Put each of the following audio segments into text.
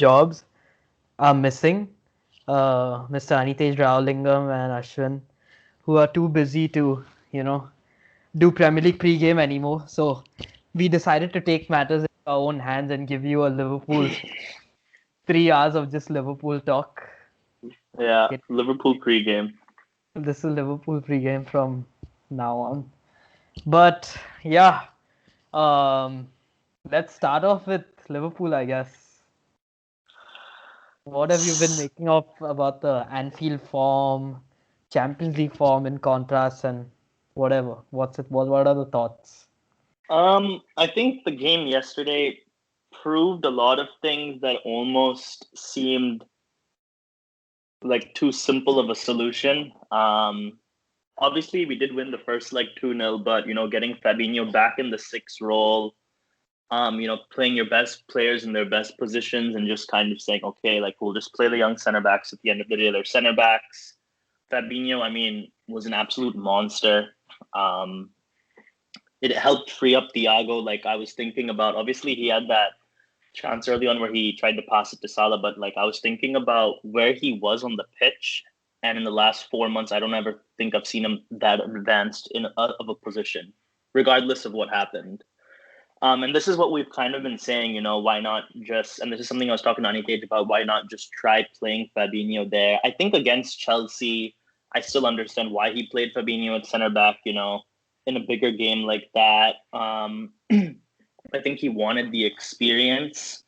jobs are missing. Mr. Anitej Rawlingam and Ashwin, who are too busy to, you know, do Premier League pre-game anymore. So we decided to take matters in our own hands and give you a Liverpool 3 hours of just Liverpool talk. Yeah, It, Liverpool pregame. this is Liverpool pre-game from now on. But yeah, um, let's start off with Liverpool, I guess. What have you been making of about the Anfield form, Champions League form in contrast, and whatever? What are the thoughts? I think the game yesterday proved a lot of things that almost seemed like too simple of a solution. Obviously, we did win the first leg 2-0, but getting Fabinho back in the sixth role, playing your best players in their best positions and just kind of saying, okay, like we'll just play the young center backs at the end of the day. They're center backs. Fabinho, I mean, was an absolute monster. Um, it helped free up Thiago. Like I was thinking about, obviously he had that chance early on where he tried to pass it to Salah, but like I was thinking about where he was on the pitch, and in the last 4 months, I don't ever think I've seen him that advanced of a position, regardless of what happened. And this is what we've kind of been saying, why not just, and this is something I was talking to Anitej about, why not just try playing Fabinho there? I think against Chelsea, I still understand why he played Fabinho at center back, in a bigger game like that. I think he wanted the experience,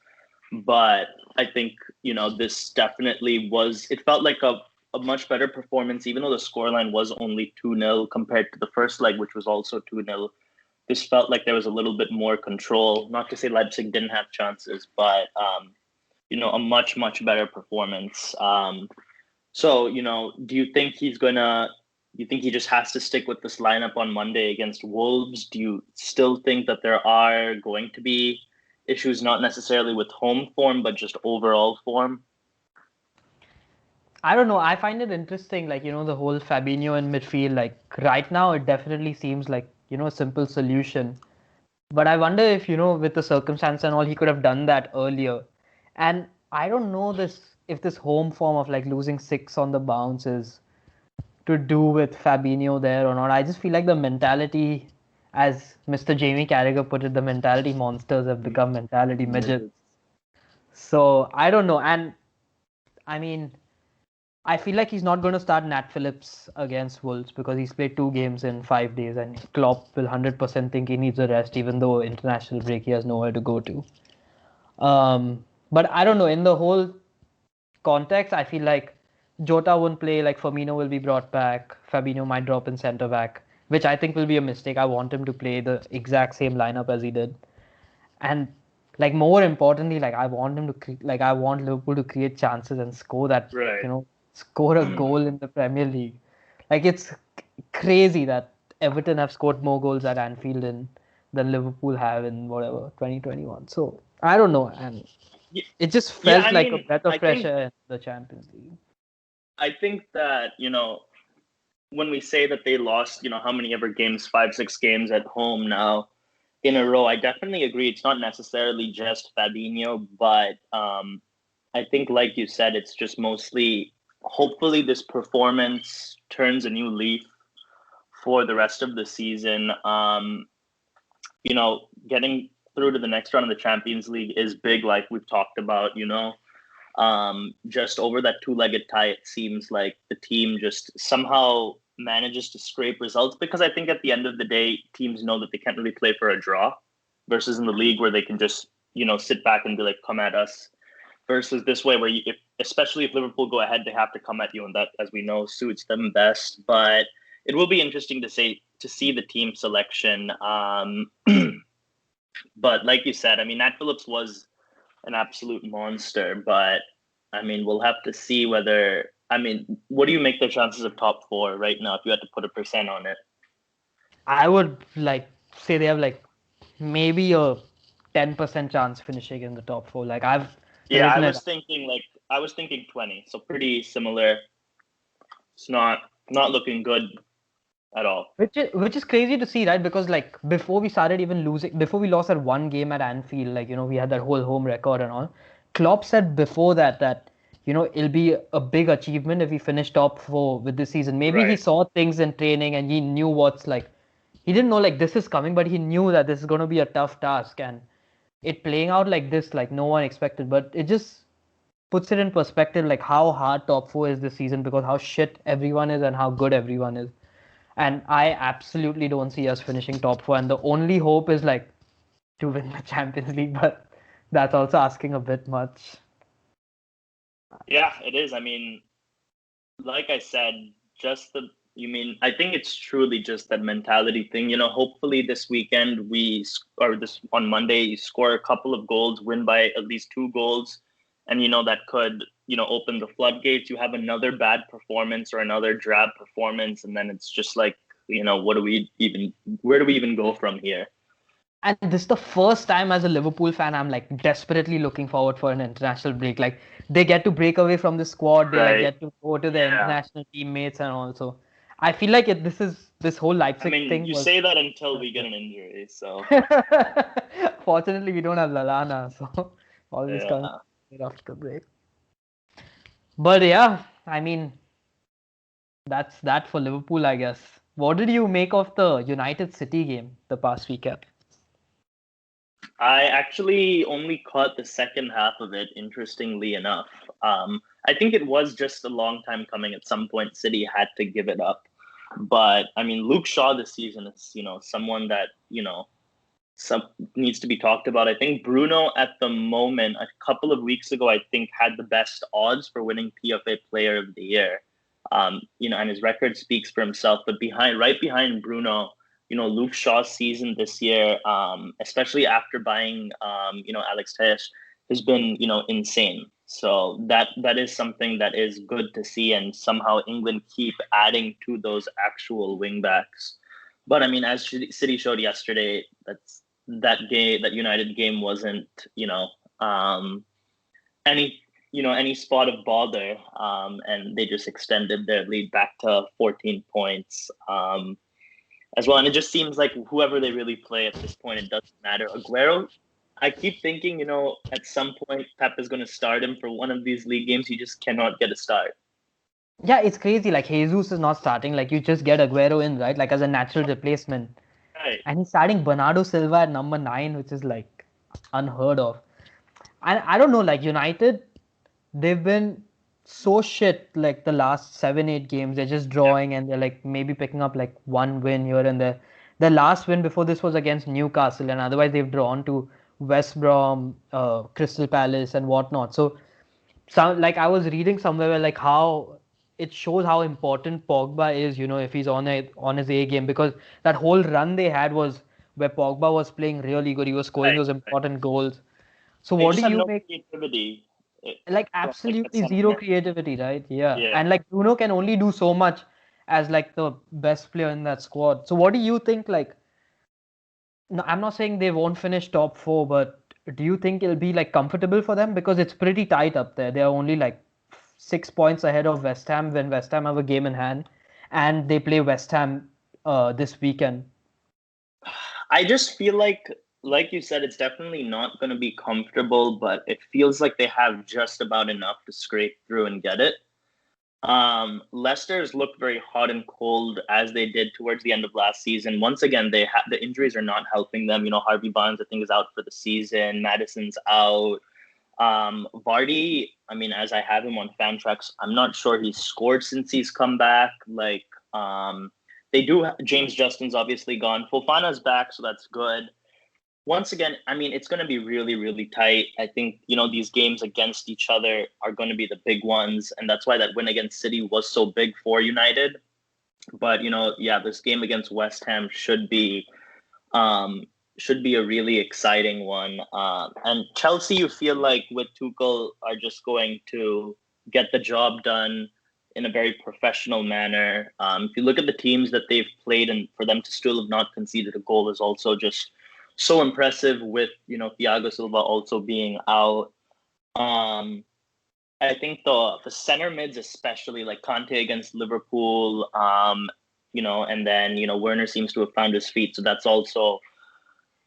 but I think, this definitely was, it felt like a much better performance, even though the scoreline was only 2-0 compared to the first leg, which was also 2-0. This felt like there was a little bit more control. Not to say Leipzig didn't have chances, but a much much better performance. So do you think he's gonna? You think he just has to stick with this lineup on Monday against Wolves? Do you still think that there are going to be issues, not necessarily with home form, but just overall form? I don't know. I find it interesting, like, the whole Fabinho in midfield. Like, right now, it definitely seems like, a simple solution. But I wonder if, with the circumstance and all, he could have done that earlier. And I don't know if this home form of like losing six on the bounce is to do with Fabinho there or not. I just feel like the mentality, as Mr. Jamie Carragher put it, the mentality monsters have become mentality midgets. So I don't know. And I mean, I feel like he's not going to start Nat Phillips against Wolves because he's played 2 games in 5 days, and Klopp will 100% think he needs a rest, even though international break he has nowhere to go to. But I don't know. In the whole context, I feel like Jota won't play. Like Firmino will be brought back. Fabinho might drop in centre back, which I think will be a mistake. I want him to play the exact same lineup as he did, and like more importantly, like I want him to like I want Liverpool to create chances and score that Right. score a goal in the Premier League. Like it's crazy that Everton have scored more goals at Anfield than Liverpool have in whatever 2021. So I don't know, and it just Yeah, felt I like a mean, breath of fresh air in the Champions League. I think that when we say that they lost, how many ever games, 5, 6 games at home now in a row, I definitely agree. It's not necessarily just Fabinho, but I think, like you said, it's just mostly hopefully this performance turns a new leaf for the rest of the season. Getting through to the next round of the Champions League is big, like we've talked about, just over that two-legged tie, it seems like the team just somehow manages to scrape results because I think at the end of the day, teams know that they can't really play for a draw versus in the league where they can just, sit back and be like, come at us. Versus this way where especially if Liverpool go ahead, they have to come at you, and that, as we know, suits them best. But it will be interesting to see the team selection. But like you said, I mean, Nat Phillips was an absolute monster, but I mean, we'll have to see whether. I mean, what do you make the chances of top four right now if you had to put a percent on it? I would like say they have like maybe a 10% chance finishing in the top four. Like I've Yeah, written it, I was thinking 20, so pretty similar. It's not looking good at all. which is crazy to see, right? Because like before we started even losing, before we lost that one game at Anfield, like we had that whole home record and all. Klopp said before that it'll be a big achievement if we finish top four with this season. Maybe he Right. saw things in training and he knew what's like. He didn't know like this is coming, but he knew that this is going to be a tough task, and it playing out like this, like no one expected. But it just puts it in perspective, like how hard top four is this season because how shit everyone is and how good everyone is. And I absolutely don't see us finishing top four. And the only hope is like to win the Champions League, but that's also asking a bit much. Yeah, it is. I mean, like I said, I think it's truly just that mentality thing. Hopefully this weekend or this on Monday, you score a couple of goals, win by at least 2 goals, and that could, open the floodgates. You have another bad performance or another drab performance, and then it's just like, where do we even go from here? And this is the first time as a Liverpool fan I'm like desperately looking forward for an international break. Like they get to break away from the squad, they like Right. get to go to their Yeah. international teammates, and also I feel like this whole I Leipzig mean, thing you was. say that until we get an injury, so Fortunately, we don't have Lalana, so always coming yeah. after the break. But yeah, I mean that's that for Liverpool, I guess. What did you make of the United City game the past weekend? I actually only caught the second half of it, interestingly enough. I think it was just a long time coming. At some point, City had to give it up. But I mean, Luke Shaw this season is, someone that, some needs to be talked about. I think Bruno at the moment, a couple of weeks ago, I think had the best odds for winning PFA Player of the Year. And his record speaks for himself. But right behind Bruno, Luke Shaw's season this year, especially after buying, Alex Tesh, has been, insane. So that is something that is good to see, and somehow England keep adding to those actual wingbacks. But I mean, as City showed yesterday, that United game wasn't, any any spot of bother, and they just extended their lead back to 14 points. As well. And it just seems like whoever they really play at this point, it doesn't matter. Aguero, I keep thinking, at some point Pep is going to start him for one of these league games. He just cannot get a start. Yeah, it's crazy. Like Jesus is not starting. Like you just get Aguero in, right? Like as a natural replacement. Right. And he's starting Bernardo Silva at number 9, which is like unheard of. And I don't know, like United, they've been so shit like the last 7, 8 games. They're just Yeah. drawing and they're like maybe picking up like one win here and there. The last win before this was against Newcastle, and otherwise they've drawn to West Brom, Crystal Palace, and whatnot. So like I was reading somewhere where like how it shows how important Pogba is, if he's on his A game, because that whole run they had was where Pogba was playing really good. He was scoring Right. those Right. important goals. So They what just do have you no make? creativity Like from like the absolutely center zero mid. creativity, right? Yeah. Yeah. And like Bruno can only do so much as like the best player in that squad. So what do you think like no, I'm not saying they won't finish top four, but do you think it'll be like comfortable for them? Because it's pretty tight up there. They're only like 6 points ahead of West Ham when West Ham have a game in hand, and they play West Ham this weekend. I just feel like you said, it's definitely not going to be comfortable, but it feels like they have just about enough to scrape through and get it. Leicester's looked very hot and cold as they did towards the end of last season. Once again, the injuries are not helping them. Harvey Barnes, I think, is out for the season. Madison's out. Vardy, I mean, as I have him on Fantrax, I'm not sure he's scored since he's come back. Like, they do. James Justin's obviously gone. Fofana's back, so that's good. Once again, I mean, it's going to be really, really tight. I think, these games against each other are going to be the big ones. And that's why that win against City was so big for United. But, yeah, this game against West Ham should be a really exciting one. And Chelsea, you feel like with Tuchel are just going to get the job done in a very professional manner. If you look at the teams that they've played, and for them to still have not conceded a goal is also just so impressive, with Thiago Silva also being out. I think the center mids, especially like Conte against Liverpool, and then Werner seems to have found his feet, so that's also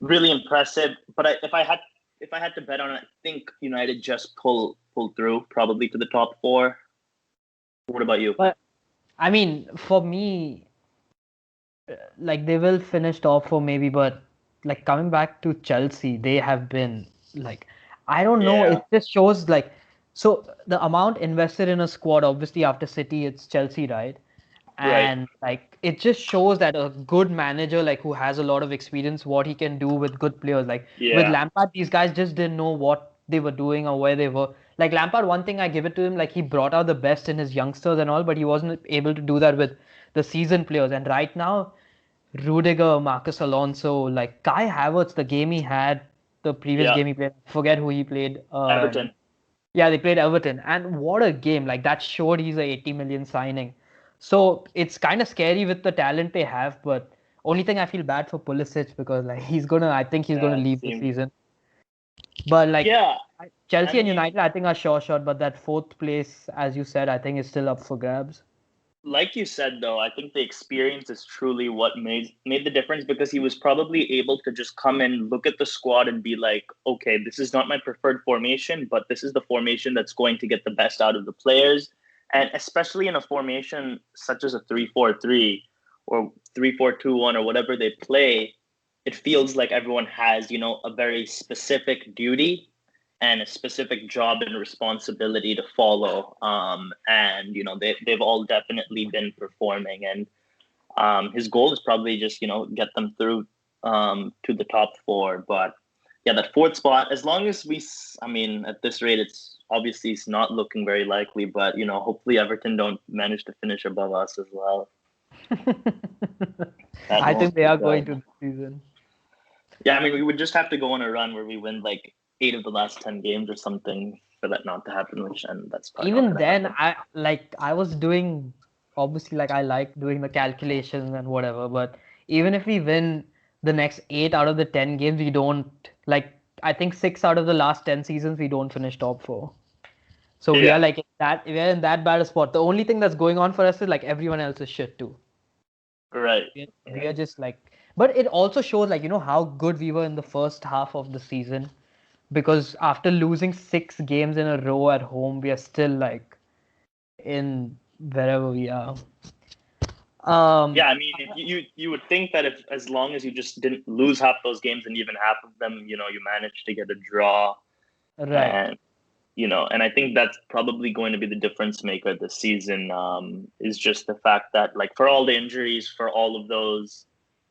really impressive. But if I had if I had to bet on it, I think United just pull through probably to the top four. What about you? But I mean, for me, like they will finish top four maybe, but like coming back to Chelsea, they have been like I don't know. Yeah, It just shows like so the amount invested in a squad. Obviously, after City, it's Chelsea, right? right. And like it just shows that a good manager like who has a lot of experience what he can do with good players like with Yeah, Lampard these guys just didn't know what they were doing or where they were like Lampard one thing I give it to him like he brought out the best in his youngsters and all but he wasn't able to do that with the seasoned players and right now Rudiger, Marcus Alonso, like Kai Havertz the game he had the previous yeah. game he played forget who he played Everton. yeah, they played Everton, and what a game! Like that showed he's a 80 million signing. So it's kind of scary with the talent they have, but only thing I feel bad for Pulisic because like I think he's gonna Yeah, leave this same. season. But like Yeah, I Chelsea and mean, United, I think are sure shot, but that fourth place, as you said, I think is still up for grabs. like you said though, I think the experience is truly what made the difference because he was probably able to just come in, look at the squad, and be like, okay, this is not my preferred formation, but this is the formation that's going to get the best out of the players, and especially in a formation such as a 3-4-3 or 3-4-2-1 or whatever they play, it feels like everyone has a very specific duty and a specific job and responsibility to follow. And they've all definitely been performing. And his goal is probably just get them through to the top four. But yeah, that fourth spot. As long as I mean, at this rate, it's not looking very likely. But hopefully Everton don't manage to finish above us as well. That I won't think they be are going good. to this season. Yeah, I mean, we would just have to go on a run where we win like 8 of the last 10 games or something for that not to happen, and that's probably not Even going to then, happen. I was doing obviously like I like doing the calculations and whatever, but even if we win the next 8 out of the 10 games, we don't like I think 6 out of the last 10 seasons we don't finish top four. So we are Yeah, like we are in that bad a spot. The only thing that's going on for us is like everyone else is shit too. right, We are just like, but it also shows like how good we were in the first half of the season because after losing 6 games in a row at home, we are still like in wherever we are. yeah. Um, I mean, if you would think that if as long as you just didn't lose half those games and even half of them, you managed to get a draw, right. and and I think that's probably going to be the difference maker this season. Is just the fact that like for all the injuries, for all of those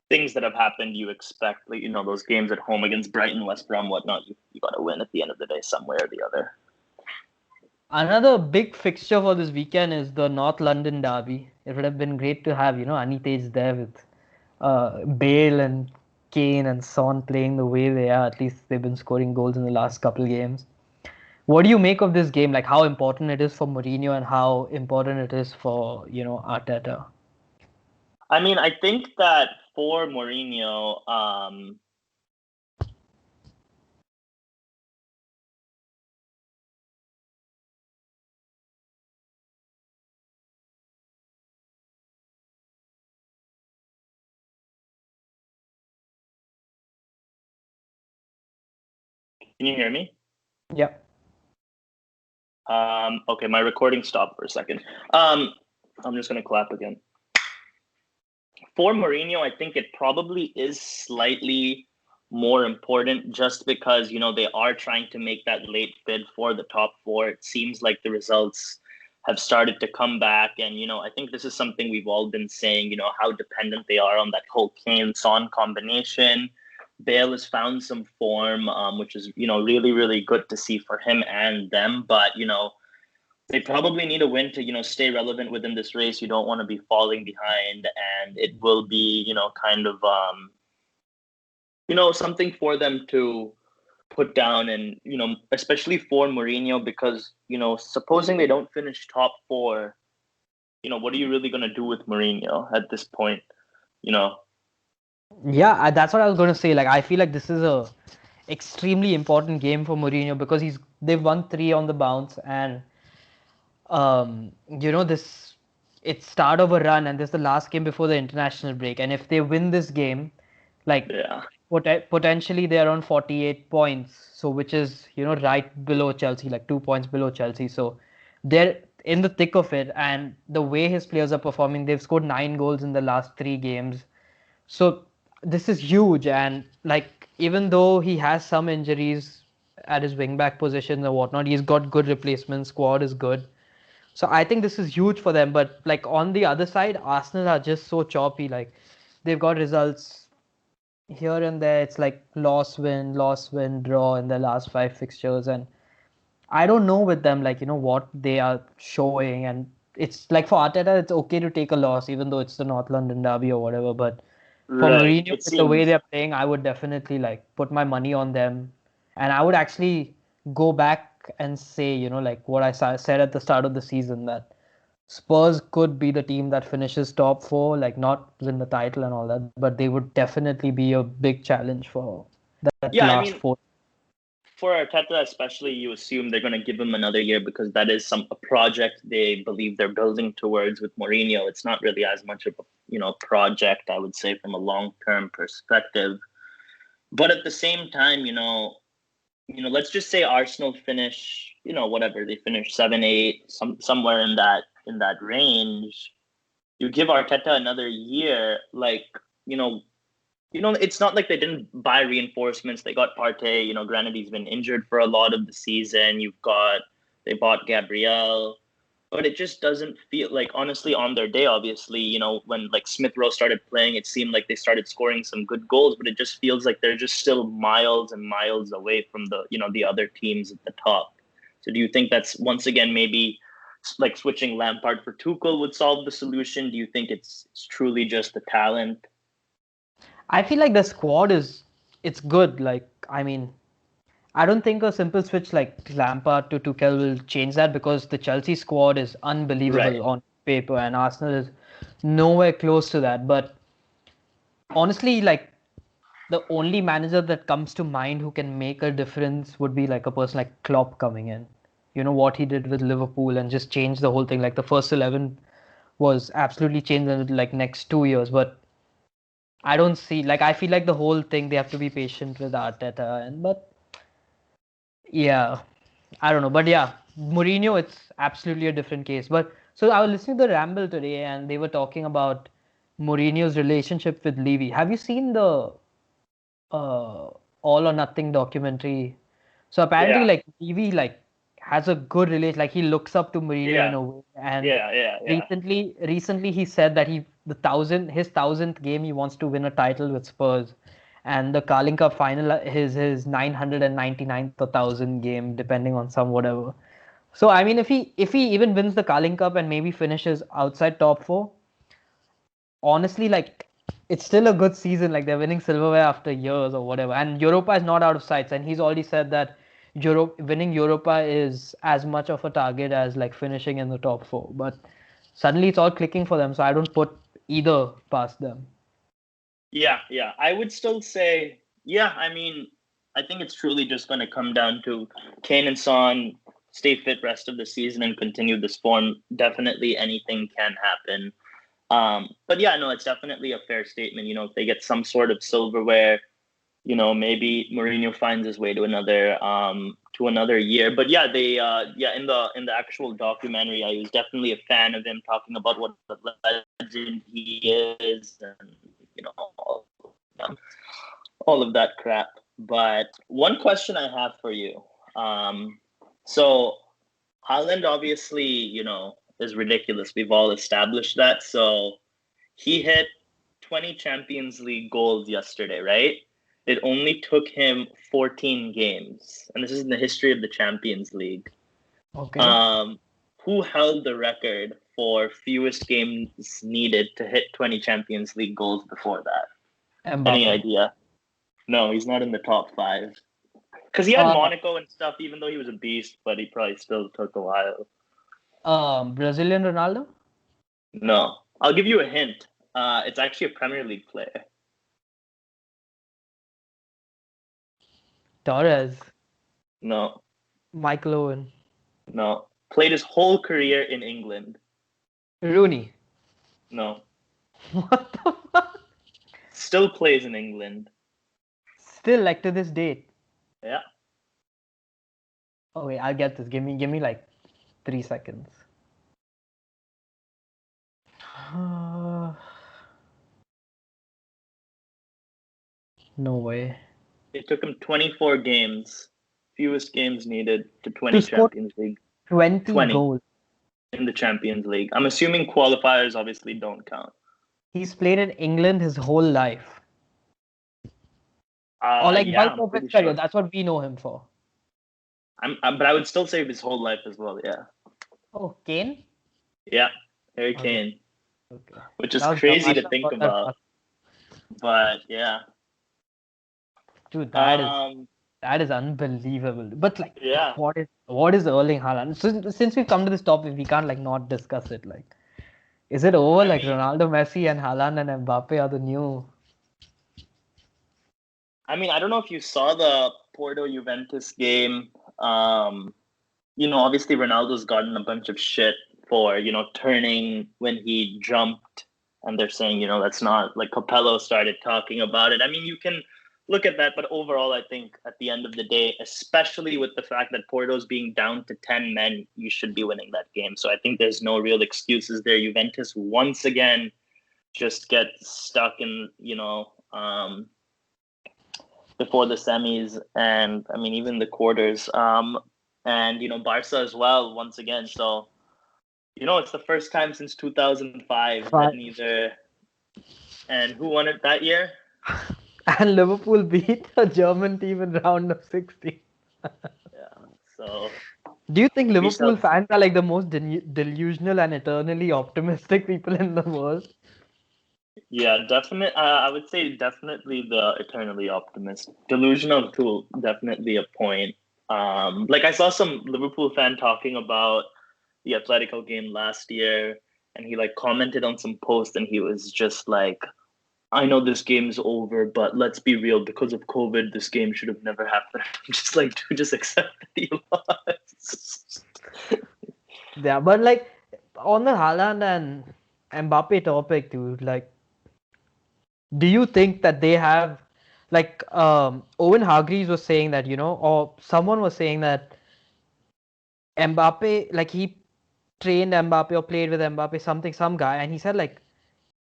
things that have happened, you expect like those games at home against Brighton, West Brom, whatnot. You got to win at the end of the day, some way or the other. Another big fixture for this weekend is the North London derby. It would have been great to have Anitej there with Bale and Kane and Son playing the way they are. At least they've been scoring goals in the last couple games. What do you make of this game? Like how important it is for Mourinho and how important it is for Arteta? I mean, I think that for Mourinho, can you hear me? Yeah. Okay, my recording stopped for a second. I'm just gonna clap again. For Mourinho, I think it probably is slightly more important just because they are trying to make that late bid for the top four. It seems like the results have started to come back, and I think this is something we've all been saying. How dependent they are on that whole Kane Son combination. Bale has found some form, which is really really good to see for him and them. But they probably need a win to stay relevant within this race. You don't want to be falling behind, and it will be kind of something for them to put down, and especially for Mourinho because supposing they don't finish top four, what are you really going to do with Mourinho at this point? You know, Yeah, that's what I was going to say. Like, I feel like this is a extremely important game for Mourinho because they've won 3 on the bounce, and this it's start of a run, and this is the last game before the international break. And if they win this game, like yeah, Potentially they're on 48 points, so which is, right below Chelsea, like 2 points below Chelsea. So they're in the thick of it, and the way his players are performing, they've scored 9 goals in the last 3 games. So this is huge, and like even though he has some injuries at his wing back positions or whatnot, he's got good replacements. Squad is good. So I think this is huge for them. But like on the other side, Arsenal are just so choppy. Like they've got results here and there. It's like loss, win, draw in the last 5 fixtures, and I don't know with them, like, what they are showing. And it's like for Arteta, it's okay to take a loss, even though it's the North London derby or whatever. But for Right. Mourinho, It with the way seems they're playing, I would definitely like put my money on them. And I would actually go back and say, like what I said at the start of the season, that Spurs could be the team that finishes top four, like not win the title and all that, but they would definitely be a big challenge for that yeah. I last mean, four. for Arteta especially, you assume they're going to give him another year because that is a project they believe they're building towards with Mourinho. It's not really as much of a project, I would say, from a long term perspective. But at the same time, let's just say Arsenal finish, whatever they finish 7, 8, somewhere in that range. You give Arteta another year, like you know, it's not like they didn't buy reinforcements. They got Partey. Granted he's been injured for a lot of the season. They bought Gabriel, but it just doesn't feel like, honestly, on their day. Obviously, when like Smith Rowe started playing, it seemed like they started scoring some good goals, but it just feels like they're just still miles and miles away from the other teams at the top. So do you think that's once again maybe like switching Lampard for Tuchel would solve the solution? Do you think it's truly just the talent? I feel like the squad it's good. Like, I mean, I don't think a simple switch like Lampard to Tuchel will change that, because the Chelsea squad is Right. unbelievable on paper and Arsenal is nowhere close to that. But honestly, like the only manager that comes to mind who can make a difference would be like a person like Klopp coming in. You know what he did with Liverpool and just changed the whole thing. Like the first 11 was absolutely changed in like next 2 years. But I don't see, like, I feel like the whole thing they have to be patient with Arteta. And but yeah, I don't know. But yeah, Mourinho, it's absolutely a different case. But so I was listening to the Ramble today, and they were talking about Mourinho's relationship with Levy. Have you seen the uh, All or Nothing documentary? So apparently, Yeah. like Levy, like has a good relation. Like he looks up to Mourinho in Yeah. a way. And Yeah. recently he said that his thousandth game he wants to win a title with Spurs, and the Carling Cup final his 999th or thousand game, depending on some whatever. So I mean, if he even wins the Carling Cup and maybe finishes outside top four, honestly, like it's still a good season. Like they're winning silverware after years or whatever, and Europa is not out of sights. And he's already said that winning Europa is as much of a target as like finishing in the top four. But suddenly it's all clicking for them, so I don't put either past them. Yeah. I would still say, yeah, I mean, I think it's truly just going to come down to Kane and Son stay fit rest of the season and continue this form. Definitely anything can happen. But yeah, no, it's definitely a fair statement. If they get some sort of silverware, maybe Mourinho finds his way to another year. But yeah, they yeah, in the actual documentary, I was definitely a fan of him talking about what a legend he is, and all, all of that crap. But one question I have for you, so Haaland obviously, is ridiculous. We've all established that. So he hit 20 Champions League goals yesterday, right? It only took him 14 games. And this is in the history of the Champions League. Okay. Um, who held the record for fewest games needed to hit 20 Champions League goals before that? Any Mbappe. idea? No, he's not in the top five. Because he had Uh, Monaco and stuff, even though he was a beast, but he probably still took a while. Brazilian Ronaldo. No. I'll give you a hint. It's actually a Premier League player. Torres. No. Michael Owen. No. Played his whole career in England. Rooney. No. What the fuck? Still plays in England. Still, like to this date. Yeah. Oh wait, I'll get this. Give me like 3 seconds. No way. It took him 24 games, fewest games needed to To 20 score Champions League. 20 20 goals. in the Champions League. I'm assuming qualifiers obviously don't count. He's played in England his whole life. Or like Yeah, bulk I'm of his pretty career. sure. That's what we know him for. But I would still say his whole life as well. Yeah. Oh, Kane? Yeah, Harry Okay. Kane, Okay. which is That was dumb. crazy I to should have think got that about. fast. But yeah. Dude, Um. that is unbelievable. But like, Yeah. what is Erling Haaland? Since we've come to this topic, we can't like not discuss it. Like, is it over? I Like mean, Ronaldo, Messi, and Haaland and Mbappe are the new. I don't know if you saw the Porto Juventus game. Obviously Ronaldo's gotten a bunch of shit for, turning when he jumped, and they're saying, that's not like Capello started talking about it. I mean, you can look at that, but overall, I think at the end of the day, especially with the fact that Porto's being down to 10 men, you should be winning that game. So I think there's no real excuses there. Juventus once again just get stuck in, before the semis, and I mean even the quarters. And Barca as well once again. So it's the first time since 2005 that But neither. And who won it that year? and Liverpool beat a German team in round of 16. Yeah. So Do you think we Liverpool shall. fans are like the most delusional and eternally optimistic people in the world? Yeah, definite. I would say definitely the eternally optimist. Delusional to definitely a point. Like I saw some Liverpool fan talking about the Atletico game last year, and he like commented on some post, and he was just like, "I know this game's over, but let's be real. Because of COVID, this game should have never happened." I'm just like, dude, just accept that you lost. Yeah, but like on the Haaland and Mbappe topic, dude, like, do you think that they have, like, Owen Hargreaves was saying that, or someone was saying that Mbappe, like, he trained Mbappe or played with Mbappe, some guy, and he said, like,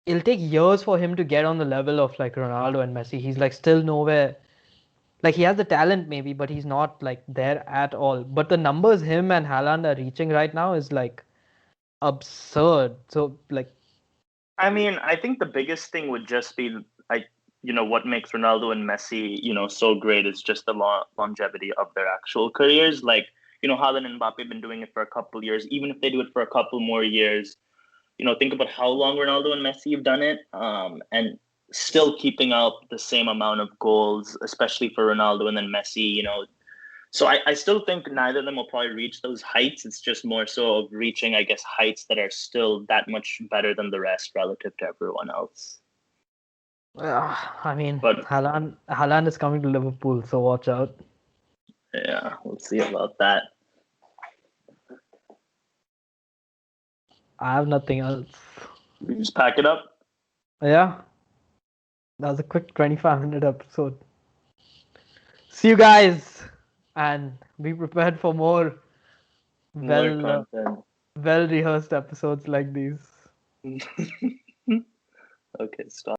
it'll take years for him to get on the level of, like, Ronaldo and Messi. He's, like, still nowhere. Like, he has the talent, maybe, but he's not, like, there at all. But the numbers him and Haaland are reaching right now is, like, absurd. So, like, I think the biggest thing would just be what makes Ronaldo and Messi, so great is just the longevity of their actual careers. Like, Haaland and Mbappe have been doing it for a couple years. Even if they do it for a couple more years, think about how long Ronaldo and Messi have done it, and still keeping up the same amount of goals, especially for Ronaldo and then Messi. So I still think neither of them will probably reach those heights. It's just more so of reaching, I guess, heights that are still that much better than the rest relative to everyone else. I mean, But Haaland is coming to Liverpool, so watch out. yeah, we'll see about that. I have nothing else. We just pack it up. Yeah, that was a quick 25-minute episode. See you guys, and be prepared for more More well content. well rehearsed episodes like these. Okay, stop.